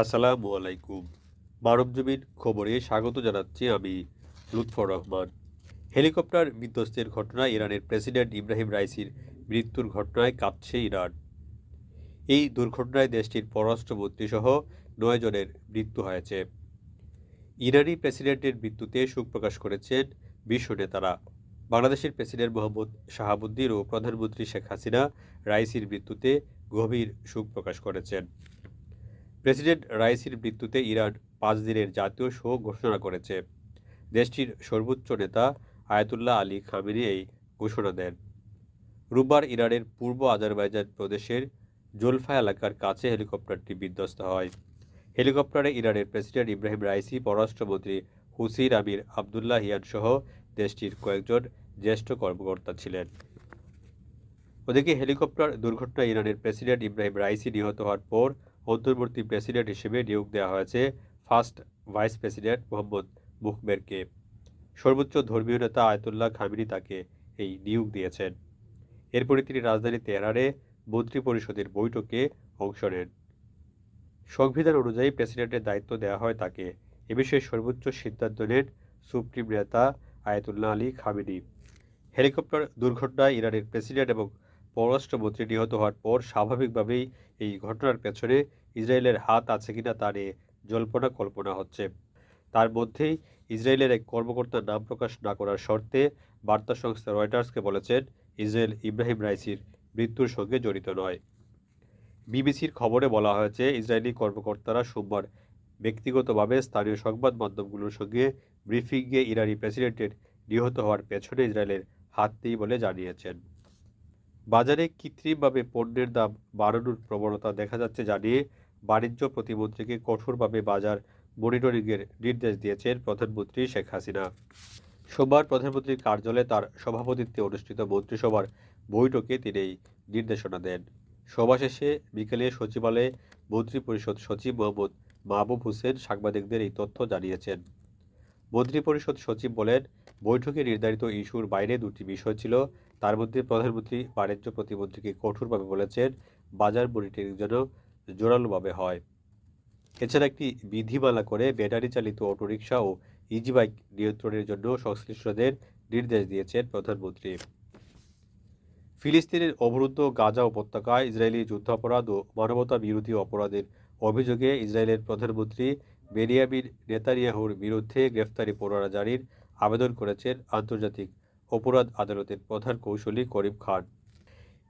আসসালামু আলাইকুম। মানবজমিন খবরে স্বাগত জানাচ্ছি আমি লুৎফর রহমান। হেলিকপ্টার বিধ্বস্তের ঘটনায় ইরানের প্রেসিডেন্ট ইব্রাহিম রাইসির মৃত্যুর ঘটনায় কাঁপছে ইরান। এই দুর্ঘটনায় দেশটির পররাষ্ট্রমন্ত্রী সহ ৯ জনের মৃত্যু হয়েছে। ইরানি প্রেসিডেন্টের মৃত্যুতে শোক প্রকাশ করেছেন বিশ্ব নেতারা। বাংলাদেশের প্রেসিডেন্ট মোহাম্মদ শাহাবুদ্দিন ও প্রধানমন্ত্রী শেখ হাসিনা রাইসির মৃত্যুতে গভীর শোক প্রকাশ করেছেন। প্রেসিডেন্ট রাইসির মৃত্যুতে ইরান ৫ দিনের জাতীয় শোক ঘোষণা করেছে। দেশটির সর্বোচ্চ নেতা আয়াতুল্লাহ আলী খামেনি এই ঘোষণা দেন। রোববার ইরানের পূর্ব আজারবাইজান প্রদেশের জোলফা এলাকার কাছে হেলিকপ্টারটি বিধ্বস্ত হয়। হেলিকপ্টারে ইরানের প্রেসিডেন্ট ইব্রাহিম রাইসি, পররাষ্ট্রমন্ত্রী হুসেইন আমির আবদুল্লাহিয়ান সহ দেশটির কয়েকজন জ্যেষ্ঠ কর্মকর্তা ছিলেন। ওদিকে হেলিকপ্টার দুর্ঘটনায় ইরানের প্রেসিডেন্ট ইব্রাহিম রাইসি নিহত হওয়ার পর অন্তর্বর্তী প্রেসিডেন্ট হিসেবে নিয়োগ দেওয়া হয়েছে ফার্স্ট ভাইস প্রেসিডেন্ট মোহাম্মদ মুখবেরকে। সর্বোচ্চ ধর্মীয় নেতা আয়াতুল্লাহ খামেনি তাকে এই নিয়োগ দিয়েছেন। এরপরে তিনি রাজধানী তেহরানে মন্ত্রিপরিষদের বৈঠকে অংশ নেন। সংবিধান অনুযায়ী প্রেসিডেন্টের দায়িত্ব দেওয়া হয় তাকে। এ বিষয়ে সর্বোচ্চ সিদ্ধান্ত নেন সুপ্রিম নেতা আয়াতুল্লাহ আলী খামেনি। হেলিকপ্টার দুর্ঘটনায় ইরানের প্রেসিডেন্ট এবং পররাষ্ট্রমন্ত্রী নিহত হওয়ার পর স্বাভাবিকভাবেই এই ঘটনার পেছনে ইসরায়েলের হাত আছে কিনা তা নিয়ে জল্পনা কল্পনা হচ্ছে। তার মধ্যেই ইসরায়েলের এক কর্মকর্তার নাম প্রকাশ না করার শর্তে বার্তা সংস্থা রয়টার্সকে বলেছেন ইসরায়েল ইব্রাহিম রাইসির মৃত্যুর সঙ্গে জড়িত নয়। বিবিসির খবরে বলা হয়েছে ইসরায়েলি কর্মকর্তারা সোমবার ব্যক্তিগতভাবে স্থানীয় সংবাদ মাধ্যমগুলোর সঙ্গে ব্রিফিংয়ে ইরানি প্রেসিডেন্টের নিহত হওয়ার পেছনে ইসরায়েলের হাত নেই বলে জানিয়েছেন। বাজারে কৃত্রিমভাবে পণ্যের দাম বাড়ানোর প্রবণতা দেখা যাচ্ছে জানিয়ে বাণিজ্য প্রতিমন্ত্রীকে কঠোরভাবে বাজার মনিটরিংয়ের নির্দেশ দিয়েছেন প্রধানমন্ত্রী শেখ হাসিনা। সোমবার প্রধানমন্ত্রীর কার্যালয়ে তার সভাপতিত্বে অনুষ্ঠিত মন্ত্রিসভার বৈঠকে তিনি এই নির্দেশনা দেন। সভা শেষে বিকেলে সচিবালয়ে মন্ত্রিপরিষদ সচিব মোহাম্মদ মাহবুব হোসেন সাংবাদিকদের এই তথ্য জানিয়েছেন। মন্ত্রিপরিষদ সচিব বলেন, বৈঠকে নির্ধারিত ইস্যুর বাইরে দুটি বিষয় ছিল। তার মধ্যে প্রধানমন্ত্রী বাণিজ্য প্রতিমন্ত্রীকে কঠোরভাবে বলেছেন বাজার মনিটরিং যেন জোরালোভাবে হয়। এছাড়া একটি বিধিমালা করে ব্যাটারি চালিত অটোরিকশা ও ইজি বাইক নিয়ন্ত্রণের জন্য সংশ্লিষ্টদের নির্দেশ দিয়েছেন প্রধানমন্ত্রী। ফিলিস্তিনের অবরুদ্ধ গাজা উপত্যকায় ইসরায়েলি যুদ্ধাপরাধ ও মানবতা বিরোধী অপরাধের অভিযোগে ইসরায়েলের প্রধানমন্ত্রী বেনিয়ামিন নেতানিয়াহুর বিরুদ্ধে গ্রেফতারি পরোয়ানা জারির আবেদন করেছেন আন্তর্জাতিক অপরাধ আদালতের প্রধান কৌঁসুলি করিম খান।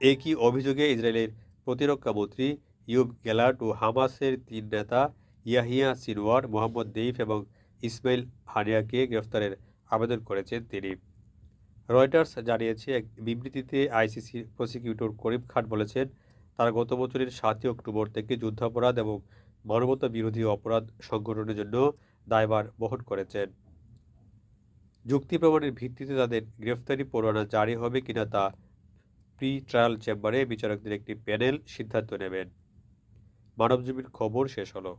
একই অভিযোগে ইসরায়েলের প্রতিরক্ষা মন্ত্রী ইউব গ্যালান্ট ও হামাসের ৩ নেতা ইয়াহিয়া সিনওয়ার, মোহাম্মদ দেইফ এবং ইসমাইল হানিয়াকে গ্রেফতারের আবেদন করেছেন তিনি। রয়টার্স জানিয়েছে, এক বিবৃতিতে আইসিসির প্রসিকিউটর করিম খান বলেছেন, তারা গত বছরের ৭ই অক্টোবর থেকে যুদ্ধাপরাধ এবং মানবতা বিরোধী অপরাধ সংগঠনের জন্য দায়ভার বহন করেছেন। যুক্তি প্রমাণের ভিত্তিতে তাদের গ্রেফতারি পরোয়ানা জারি হবে কিনা তা প্রি ট্রায়াল চেম্বারে বিচারকদের একটি প্যানেল সিদ্ধান্ত নেবেন। মানবজমিন খবর শেষ হলো।